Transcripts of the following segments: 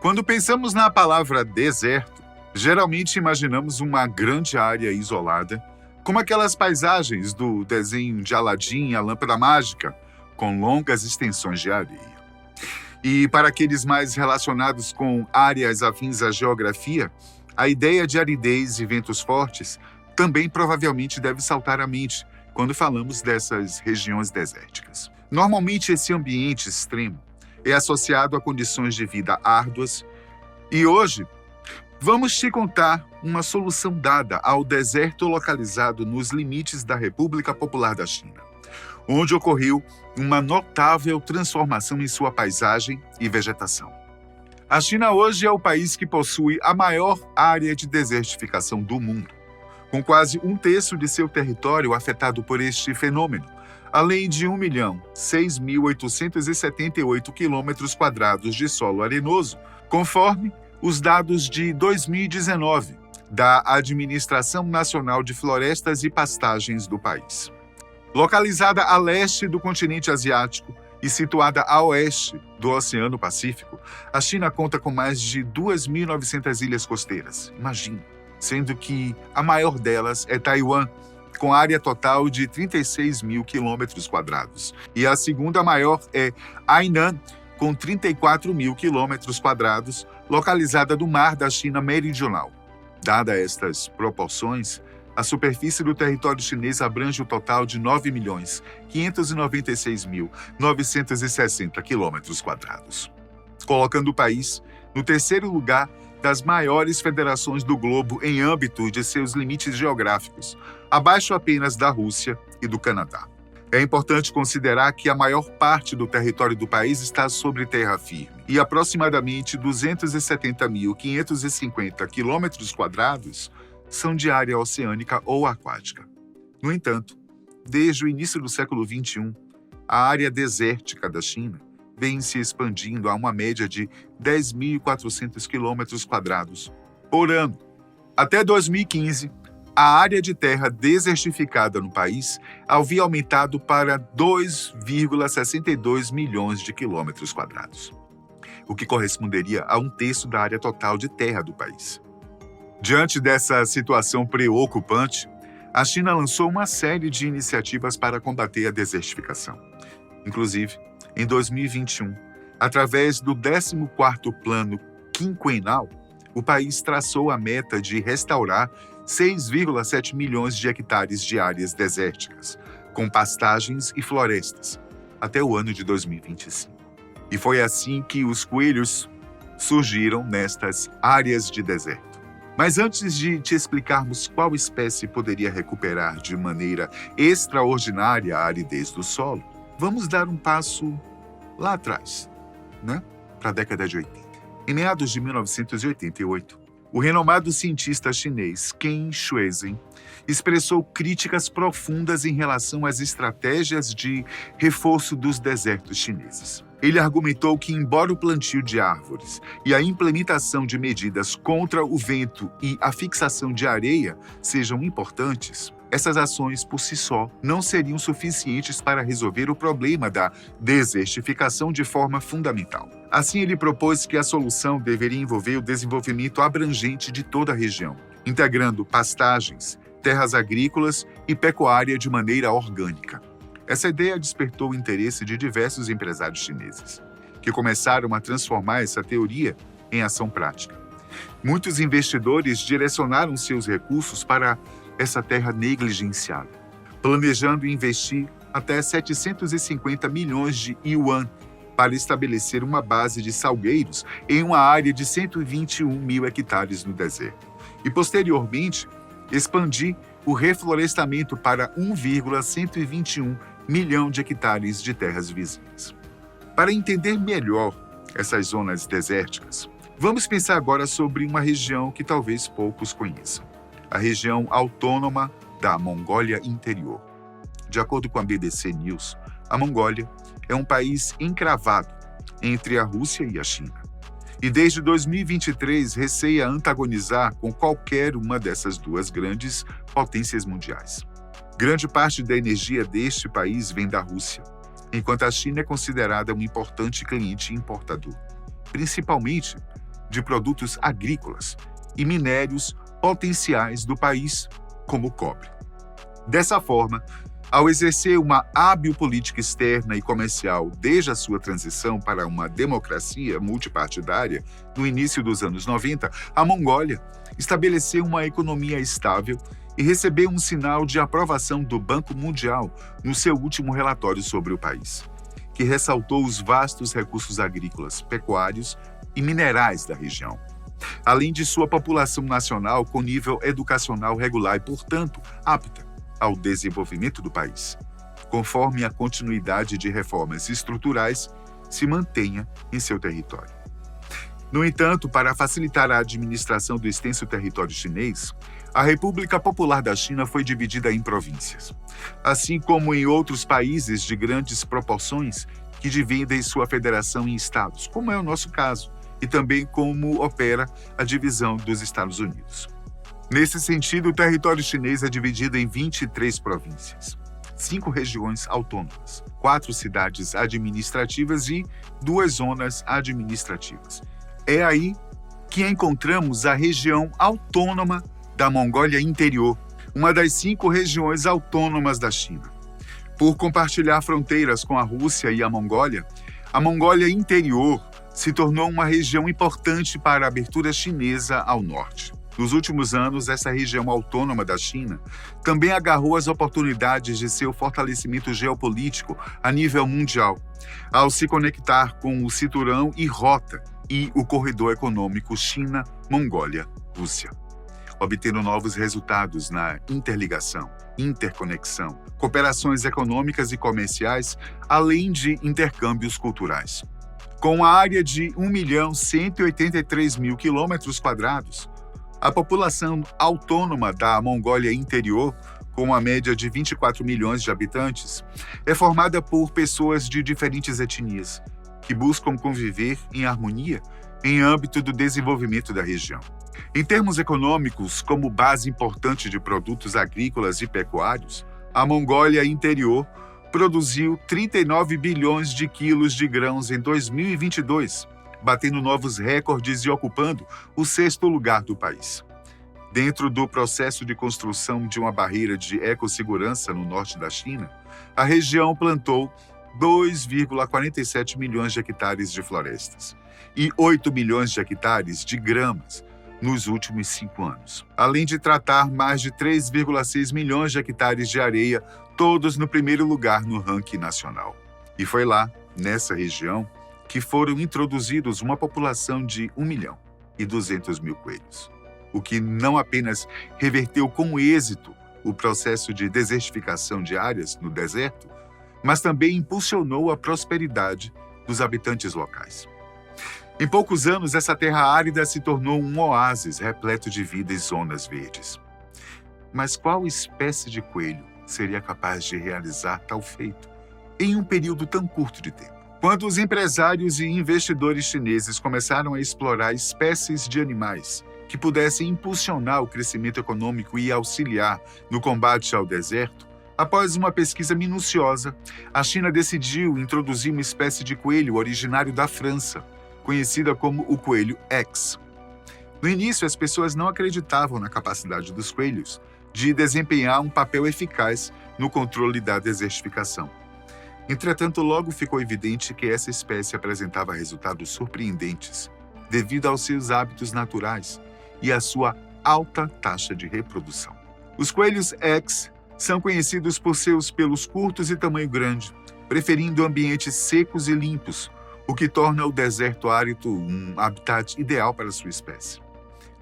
Quando pensamos na palavra deserto, geralmente imaginamos uma grande área isolada, como aquelas paisagens do desenho de Aladim e a Lâmpada Mágica, com longas extensões de areia. E para aqueles mais relacionados com áreas afins à geografia, a ideia de aridez e ventos fortes também provavelmente deve saltar à mente quando falamos dessas regiões desérticas. Normalmente, esse ambiente extremo é associado a condições de vida árduas e hoje vamos te contar uma solução dada ao deserto localizado nos limites da República Popular da China, onde ocorreu uma notável transformação em sua paisagem e vegetação. A China hoje é o país que possui a maior área de desertificação do mundo, com quase um terço de seu território afetado por este fenômeno, além de 1.006.878 quilômetros quadrados de solo arenoso, conforme os dados de 2019 da Administração Nacional de Florestas e Pastagens do país. Localizada a leste do continente asiático e situada a oeste do Oceano Pacífico, a China conta com mais de 2.900 ilhas costeiras. Imagine, sendo que a maior delas é Taiwan, com área total de 36 mil quilômetros quadrados. E a segunda maior é Hainan, com 34 mil quilômetros quadrados, localizada no Mar da China Meridional. Dadas estas proporções, a superfície do território chinês abrange o total de 9.596.960 quilômetros quadrados, colocando o país no terceiro lugar das maiores federações do globo em âmbito de seus limites geográficos, abaixo apenas da Rússia e do Canadá. É importante considerar que a maior parte do território do país está sobre terra firme e aproximadamente 270.550 quilômetros quadrados são de área oceânica ou aquática. No entanto, desde o início do século XXI, a área desértica da China vem se expandindo a uma média de 10.400 quilômetros quadrados por ano. Até 2015, a área de terra desertificada no país havia aumentado para 2,62 milhões de quilômetros quadrados, o que corresponderia a um terço da área total de terra do país. Diante dessa situação preocupante, a China lançou uma série de iniciativas para combater a desertificação. Inclusive, em 2021, através do 14º Plano Quinquenal, o país traçou a meta de restaurar 6,7 milhões de hectares de áreas desérticas, com pastagens e florestas, até o ano de 2025. E foi assim que os coelhos surgiram nestas áreas de deserto. Mas antes de te explicarmos qual espécie poderia recuperar de maneira extraordinária a aridez do solo, vamos dar um passo lá atrás, para a década de 80. Em meados de 1988, o renomado cientista chinês Ken Shuizhen expressou críticas profundas em relação às estratégias de reforço dos desertos chineses. Ele argumentou que, embora o plantio de árvores e a implementação de medidas contra o vento e a fixação de areia sejam importantes, essas ações por si só não seriam suficientes para resolver o problema da desertificação de forma fundamental. Assim, ele propôs que a solução deveria envolver o desenvolvimento abrangente de toda a região, integrando pastagens, terras agrícolas e pecuária de maneira orgânica. Essa ideia despertou o interesse de diversos empresários chineses, que começaram a transformar essa teoria em ação prática. Muitos investidores direcionaram seus recursos para essa terra negligenciada, planejando investir até 750 milhões de yuan para estabelecer uma base de salgueiros em uma área de 121 mil hectares no deserto, e posteriormente expandir o reflorestamento para 1,121 milhão de hectares de terras vizinhas. Para entender melhor essas zonas desérticas, vamos pensar agora sobre uma região que talvez poucos conheçam, a região autônoma da Mongólia Interior. De acordo com a BBC News, a Mongólia é um país encravado entre a Rússia e a China, e desde 2023 receia antagonizar com qualquer uma dessas duas grandes potências mundiais. Grande parte da energia deste país vem da Rússia, enquanto a China é considerada um importante cliente importador, principalmente de produtos agrícolas e minérios potenciais do país, como o cobre. Dessa forma, ao exercer uma hábil política externa e comercial desde a sua transição para uma democracia multipartidária no início dos anos 90, a Mongólia estabeleceu uma economia estável e recebeu um sinal de aprovação do Banco Mundial no seu último relatório sobre o país, que ressaltou os vastos recursos agrícolas, pecuários e minerais da região, além de sua população nacional com nível educacional regular e, portanto, apta ao desenvolvimento do país, conforme a continuidade de reformas estruturais se mantenha em seu território. No entanto, para facilitar a administração do extenso território chinês, a República Popular da China foi dividida em províncias, assim como em outros países de grandes proporções que dividem sua federação em estados, como é o nosso caso, e também como opera a divisão dos Estados Unidos. Nesse sentido, o território chinês é dividido em 23 províncias, 5 regiões autônomas, 4 cidades administrativas e 2 zonas administrativas. É aí que encontramos a região autônoma da Mongólia Interior, uma das 5 regiões autônomas da China. Por compartilhar fronteiras com a Rússia e a Mongólia Interior se tornou uma região importante para a abertura chinesa ao norte. Nos últimos anos, essa região autônoma da China também agarrou as oportunidades de seu fortalecimento geopolítico a nível mundial, ao se conectar com o Cinturão e Rota e o Corredor Econômico China-Mongólia-Rússia, obtendo novos resultados na interligação, interconexão, cooperações econômicas e comerciais, além de intercâmbios culturais. Com a área de 1.183.000 km², a população autônoma da Mongólia Interior, com uma média de 24 milhões de habitantes, é formada por pessoas de diferentes etnias, que buscam conviver em harmonia em âmbito do desenvolvimento da região. Em termos econômicos, como base importante de produtos agrícolas e pecuários, a Mongólia Interior produziu 39 bilhões de quilos de grãos em 2022, batendo novos recordes e ocupando o 6º lugar do país. Dentro do processo de construção de uma barreira de ecossegurança no norte da China, a região plantou 2,47 milhões de hectares de florestas e 8 milhões de hectares de gramas nos últimos 5 anos, além de tratar mais de 3,6 milhões de hectares de areia, todos no primeiro lugar no ranking nacional. E foi lá, nessa região, que foram introduzidos uma população de 1.200.000 coelhos, o que não apenas reverteu com êxito o processo de desertificação de áreas no deserto, mas também impulsionou a prosperidade dos habitantes locais. Em poucos anos, essa terra árida se tornou um oásis repleto de vida e zonas verdes. Mas qual espécie de coelho seria capaz de realizar tal feito em um período tão curto de tempo? Quando os empresários e investidores chineses começaram a explorar espécies de animais que pudessem impulsionar o crescimento econômico e auxiliar no combate ao deserto, após uma pesquisa minuciosa, a China decidiu introduzir uma espécie de coelho originário da França, conhecida como o coelho X. No início, as pessoas não acreditavam na capacidade dos coelhos de desempenhar um papel eficaz no controle da desertificação. Entretanto, logo ficou evidente que essa espécie apresentava resultados surpreendentes devido aos seus hábitos naturais e à sua alta taxa de reprodução. Os coelhos X são conhecidos por seus pelos curtos e tamanho grande, preferindo ambientes secos e limpos, o que torna o deserto árido um habitat ideal para sua espécie.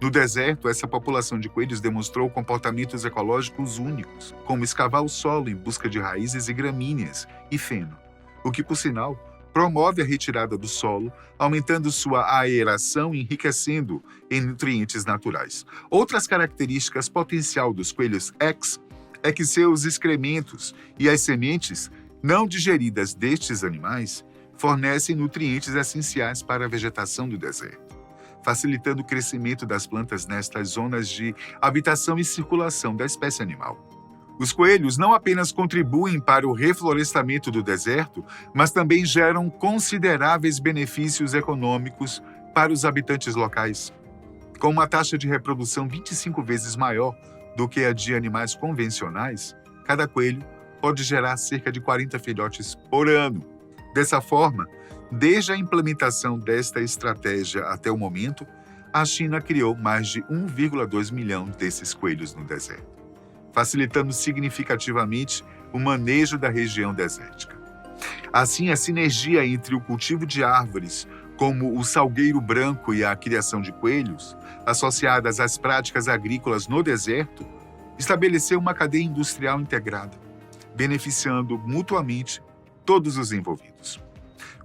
No deserto, essa população de coelhos demonstrou comportamentos ecológicos únicos, como escavar o solo em busca de raízes e gramíneas e feno, o que, por sinal, promove a retirada do solo, aumentando sua aeração e enriquecendo em nutrientes naturais. Outras características potencial dos coelhos X é que seus excrementos e as sementes não digeridas destes animais fornecem nutrientes essenciais para a vegetação do deserto, facilitando o crescimento das plantas nestas zonas de habitação e circulação da espécie animal. Os coelhos não apenas contribuem para o reflorestamento do deserto, mas também geram consideráveis benefícios econômicos para os habitantes locais. Com uma taxa de reprodução 25 vezes maior do que a de animais convencionais, cada coelho pode gerar cerca de 40 filhotes por ano. Dessa forma, desde a implementação desta estratégia até o momento, a China criou mais de 1,2 milhão desses coelhos no deserto, facilitando significativamente o manejo da região desértica. Assim, a sinergia entre o cultivo de árvores, como o salgueiro branco, e a criação de coelhos, associadas às práticas agrícolas no deserto, estabeleceu uma cadeia industrial integrada, beneficiando mutuamente todos os envolvidos.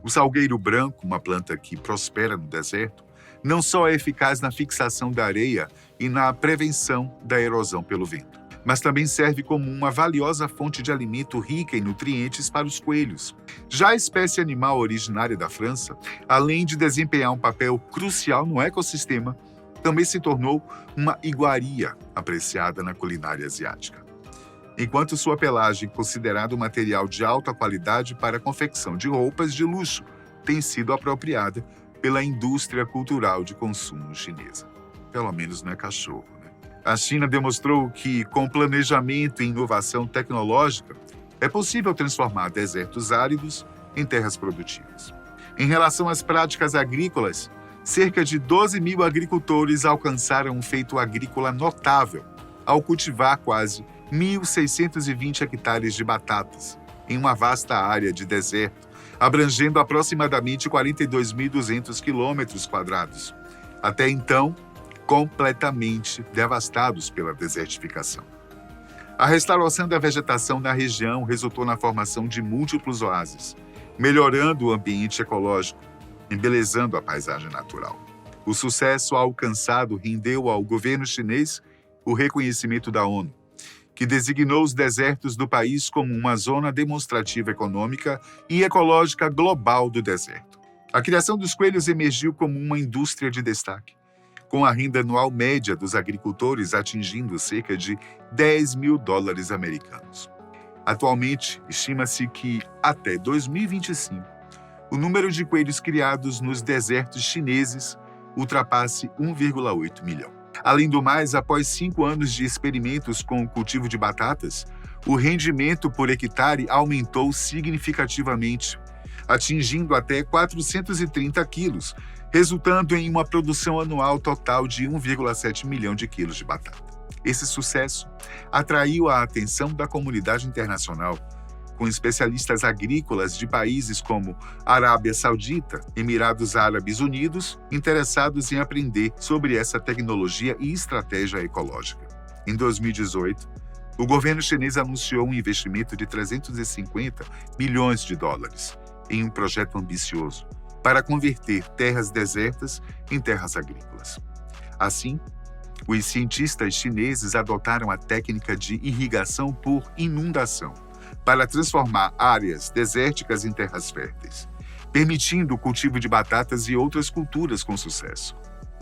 O salgueiro branco, uma planta que prospera no deserto, não só é eficaz na fixação da areia e na prevenção da erosão pelo vento, mas também serve como uma valiosa fonte de alimento rica em nutrientes para os coelhos. Já a espécie animal originária da França, além de desempenhar um papel crucial no ecossistema, também se tornou uma iguaria apreciada na culinária asiática. Enquanto sua pelagem, considerada um material de alta qualidade para a confecção de roupas de luxo, tem sido apropriada pela indústria cultural de consumo chinesa. Pelo menos não é cachorro, né? A China demonstrou que, com planejamento e inovação tecnológica, é possível transformar desertos áridos em terras produtivas. Em relação às práticas agrícolas, cerca de 12 mil agricultores alcançaram um feito agrícola notável ao cultivar quase 1.620 hectares de batatas em uma vasta área de deserto, abrangendo aproximadamente 42.200 quilômetros quadrados, até então completamente devastados pela desertificação. A restauração da vegetação na região resultou na formação de múltiplos oásis, melhorando o ambiente ecológico, embelezando a paisagem natural. O sucesso alcançado rendeu ao governo chinês o reconhecimento da ONU, que designou os desertos do país como uma zona demonstrativa econômica e ecológica global do deserto. A criação dos coelhos emergiu como uma indústria de destaque, com a renda anual média dos agricultores atingindo cerca de 10 mil dólares americanos. Atualmente, estima-se que, até 2025, o número de coelhos criados nos desertos chineses ultrapasse 1,8 milhão. Além do mais, após 5 anos de experimentos com o cultivo de batatas, o rendimento por hectare aumentou significativamente, atingindo até 430 quilos, resultando em uma produção anual total de 1,7 milhão de quilos de batata. Esse sucesso atraiu a atenção da comunidade internacional, com especialistas agrícolas de países como Arábia Saudita, Emirados Árabes Unidos, interessados em aprender sobre essa tecnologia e estratégia ecológica. Em 2018, o governo chinês anunciou um investimento de 350 milhões de dólares em um projeto ambicioso para converter terras desertas em terras agrícolas. Assim, os cientistas chineses adotaram a técnica de irrigação por inundação para transformar áreas desérticas em terras férteis, permitindo o cultivo de batatas e outras culturas com sucesso.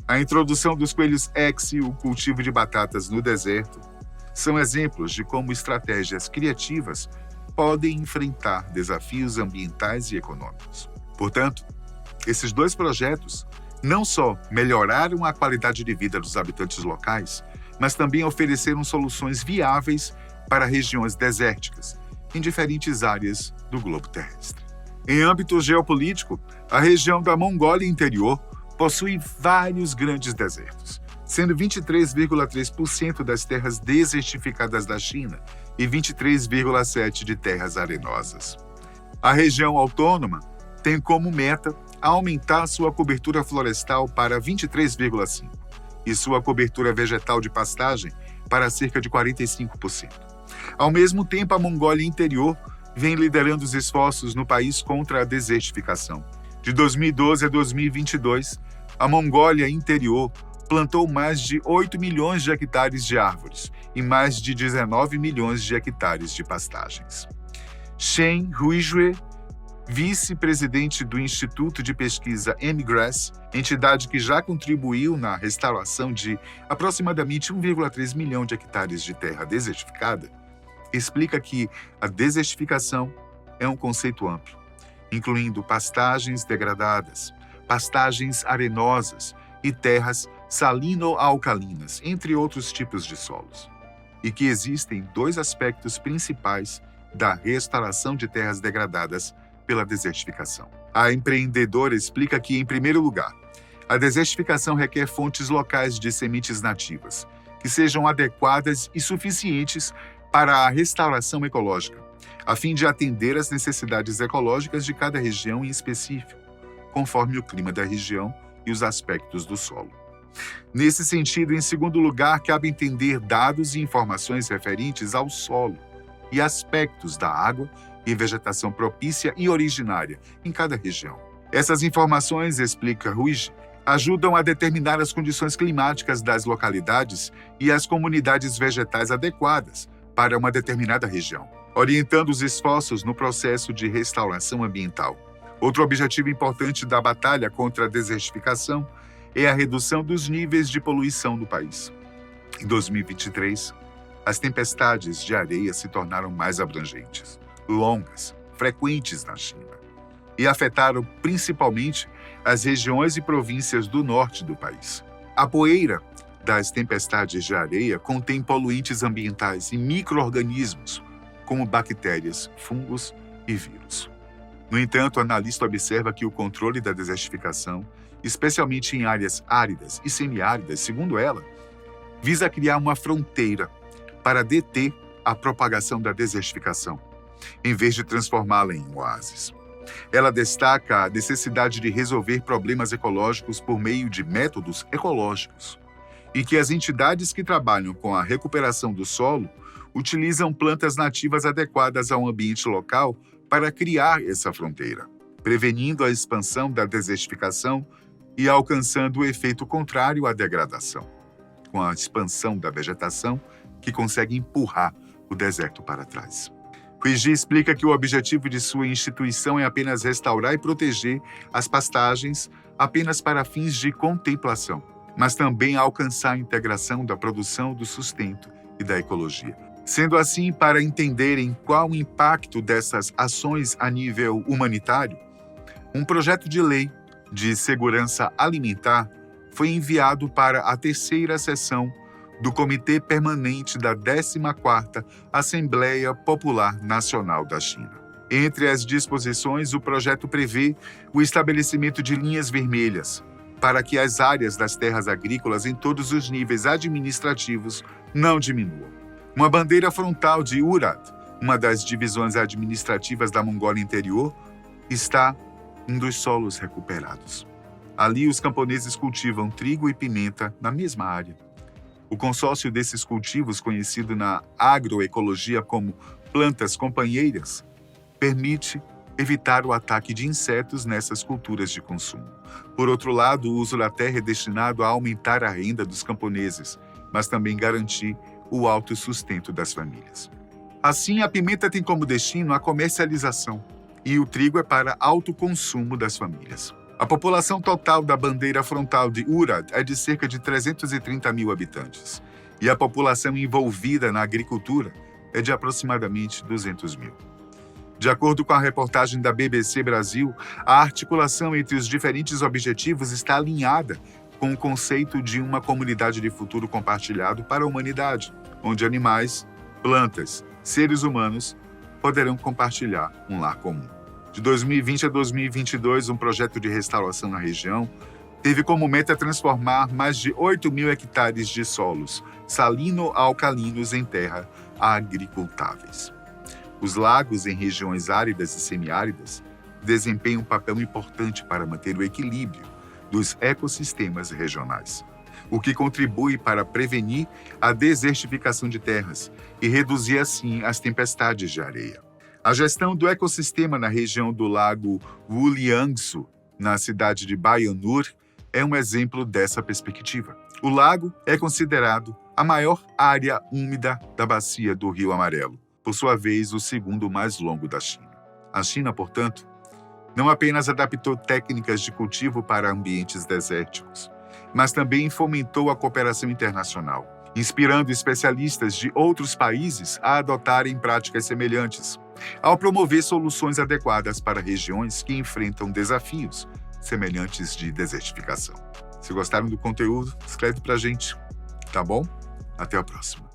A introdução dos coelhos X e o cultivo de batatas no deserto são exemplos de como estratégias criativas podem enfrentar desafios ambientais e econômicos. Portanto, esses dois projetos não só melhoraram a qualidade de vida dos habitantes locais, mas também ofereceram soluções viáveis para regiões desérticas, em diferentes áreas do globo terrestre. Em âmbito geopolítico, a região da Mongólia Interior possui vários grandes desertos, sendo 23,3% das terras desertificadas da China e 23,7% de terras arenosas. A região autônoma tem como meta aumentar sua cobertura florestal para 23,5% e sua cobertura vegetal de pastagem para cerca de 45%. Ao mesmo tempo, a Mongólia Interior vem liderando os esforços no país contra a desertificação. De 2012 a 2022, a Mongólia Interior plantou mais de 8 milhões de hectares de árvores e mais de 19 milhões de hectares de pastagens. Shen Huizue, vice-presidente do Instituto de Pesquisa MGRASS, entidade que já contribuiu na restauração de aproximadamente 1,3 milhão de hectares de terra desertificada, explica que a desertificação é um conceito amplo, incluindo pastagens degradadas, pastagens arenosas e terras salino-alcalinas, entre outros tipos de solos. E que existem dois aspectos principais da restauração de terras degradadas pela desertificação. A empreendedora explica que, em primeiro lugar, a desertificação requer fontes locais de sementes nativas, que sejam adequadas e suficientes para a restauração ecológica, a fim de atender às necessidades ecológicas de cada região em específico, conforme o clima da região e os aspectos do solo. Nesse sentido, em segundo lugar, cabe entender dados e informações referentes ao solo e aspectos da água e vegetação propícia e originária em cada região. Essas informações, explica Ruiz, ajudam a determinar as condições climáticas das localidades e as comunidades vegetais adequadas para uma determinada região, orientando os esforços no processo de restauração ambiental. Outro objetivo importante da batalha contra a desertificação é a redução dos níveis de poluição no país. Em 2023, as tempestades de areia se tornaram mais abrangentes, longas, frequentes na China, e afetaram principalmente as regiões e províncias do norte do país. A poeira das tempestades de areia contém poluentes ambientais e micro-organismos, como bactérias, fungos e vírus. No entanto, o analista observa que o controle da desertificação, especialmente em áreas áridas e semiáridas, segundo ela, visa criar uma fronteira para deter a propagação da desertificação, em vez de transformá-la em oásis. Ela destaca a necessidade de resolver problemas ecológicos por meio de métodos ecológicos e que as entidades que trabalham com a recuperação do solo utilizam plantas nativas adequadas ao ambiente local para criar essa fronteira, prevenindo a expansão da desertificação e alcançando o efeito contrário à degradação, com a expansão da vegetação que consegue empurrar o deserto para trás. Huiji explica que o objetivo de sua instituição é apenas restaurar e proteger as pastagens apenas para fins de contemplação, mas também alcançar a integração da produção, do sustento e da ecologia. Sendo assim, para entenderem qual o impacto dessas ações a nível humanitário, um projeto de lei de segurança alimentar foi enviado para a terceira sessão do Comitê Permanente da 14ª Assembleia Popular Nacional da China. Entre as disposições, o projeto prevê o estabelecimento de linhas vermelhas para que as áreas das terras agrícolas em todos os níveis administrativos não diminuam. Uma bandeira frontal de Urad, uma das divisões administrativas da Mongólia Interior, está em um dos solos recuperados. Ali, os camponeses cultivam trigo e pimenta na mesma área. O consórcio desses cultivos, conhecido na agroecologia como plantas companheiras, permite evitar o ataque de insetos nessas culturas de consumo. Por outro lado, o uso da terra é destinado a aumentar a renda dos camponeses, mas também garantir o autossustento das famílias. Assim, a pimenta tem como destino a comercialização e o trigo é para autoconsumo das famílias. A população total da bandeira frontal de Urad é de cerca de 330 mil habitantes, e a população envolvida na agricultura é de aproximadamente 200 mil. De acordo com a reportagem da BBC Brasil, a articulação entre os diferentes objetivos está alinhada com o conceito de uma comunidade de futuro compartilhado para a humanidade, onde animais, plantas, seres humanos poderão compartilhar um lar comum. De 2020 a 2022, um projeto de restauração na região teve como meta transformar mais de 8 mil hectares de solos salino-alcalinos em terra agricultáveis. Os lagos em regiões áridas e semiáridas desempenham um papel importante para manter o equilíbrio dos ecossistemas regionais, o que contribui para prevenir a desertificação de terras e reduzir, assim, as tempestades de areia. A gestão do ecossistema na região do lago Wuliangsu, na cidade de Baianur, é um exemplo dessa perspectiva. O lago é considerado a maior área úmida da bacia do Rio Amarelo, por sua vez, o segundo mais longo da China. A China, portanto, não apenas adaptou técnicas de cultivo para ambientes desérticos, mas também fomentou a cooperação internacional, inspirando especialistas de outros países a adotarem práticas semelhantes, ao promover soluções adequadas para regiões que enfrentam desafios semelhantes de desertificação. Se gostaram do conteúdo, escreve pra gente, tá bom? Até a próxima.